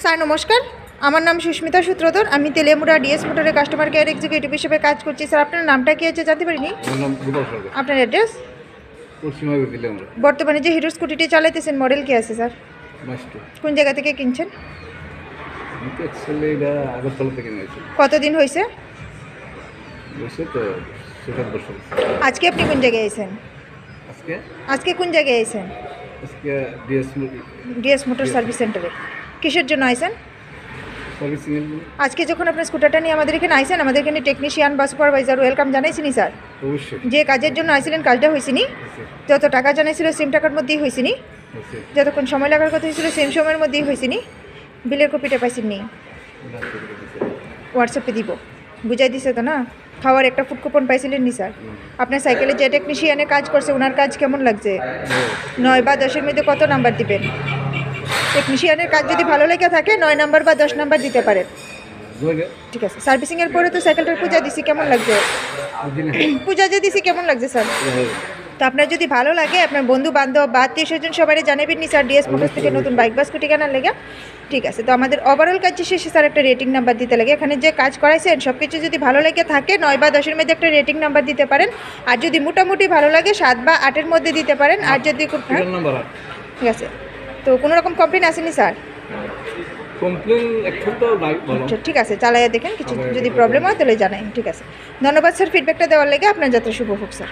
Sir নমস্কার, আমার নাম সুস্মিতা সূত্রধর। আমি তেলেমুড়া ডিএস মোটরের কাস্টমার কেয়ার এক্সিকিউটিভ হিসেবে কাজ করছি। স্যার আপনার নামটা কি আছে জানতে পারিনি? আমার নাম গোপাল সরকার। আপনার অ্যাড্রেস? পশ্চিমবঙ্গে দিলে আমরা বর্তমানে যে হিরো স্কুটিটি চালাইতেছেন মডেল কি আছে স্যার? মাস্টু কোন জায়গা থেকে কিনছেন? আমি তো অ্যাকচুয়ালি এটা আগরতলা থেকে নিয়েছি। কতদিন হয়েছে? বসে তো 7 বছর। আজকে আপনি কোন জায়গায় আছেন? আজকে আজকে কোন জায়গায় আছেন? আজকে ডিএস ডিএস মোটর সার্ভিস সেন্টারে। কিসের জন্য আইছেন? সার্ভিসিং এর আজকে যখন আপনার স্কুটারটা নিয়ে আমাদের এখানে আইছেন, আমাদের এখানে টেকনিশিয়ান বা সুপারভাইজার ওয়েলকাম জানাইছিনি স্যার? অবশ্যই যে কাজের জন্য আইছিলেন কাজটা হয়েছিনি? আছে, যত টাকা জানাইছিল সেম টাকার মধ্যেই হয়েছিনি? আছে। যতক্ষণ সময় লাগার কথা হয়েছিল সেম সময়ের মধ্যেই হয়েছিনি? বিলের কপিটা পাইছেন? না, করে দিছে। হোয়াটসঅ্যাপে দিব, বুঝাই দিছে তো না? খাওয়ার একটা ফুড কুপন পাইছিলেন নি স্যার? আপনার সাইকেলে যে টেকনিশিয়ানে কাজ করছে ওনার কাজ কেমন লাগছে? 9 বা 10-এর মধ্যে কত নাম্বার দিবেন? টেকনিশিয়ানের কাজ যদি ভালো লেগে থাকে 9 নাম্বার বা 10 নাম্বার দিতে পারেন। দুয়াগে ঠিক আছে, সার্ভিসিংয়ের পরে তো সাইকেলটার পূজা দিছি, কেমন লাগছে? দিনে পূজা যে দিছি কেমন লাগছে স্যার? তো আপনার যদি ভালো লাগে আপনার বন্ধু বান্ধব বা আত্মীয় স্বজন সবাই জানাবেন নি স্যার ডিএস মোটরস থেকে নতুন বাইক বা স্কুটি কেনার লেগে? ঠিক আছে, তো আমাদের ওভারঅল কাজ শেষে স্যার একটা রেটিং নাম্বার দিতে লাগে। এখানে যে কাজ করাইছেন সব কিছু যদি ভালো লেগে থাকে 9 বা 10-এর মধ্যে একটা রেটিং নাম্বার দিতে পারেন। আর যদি মোটামুটি ভালো লাগে 7 বা 8-এর মধ্যে দিতে পারেন। আর যদি হ্যাঁ, নাম্বার ঠিক আছে। তো কোনো রকম কমপ্লেন আসেনি স্যার? কমপ্লেন একটু তো বলো। আচ্ছা ঠিক আছে, চালাইয়া দেখেন, কিছু যদি প্রবলেম হয় তাহলে জানাই। ঠিক আছে, ধন্যবাদ স্যার ফিডব্যাকটা দেওয়ার লেগে। আপনার যাত্রা শুভ হোক স্যার।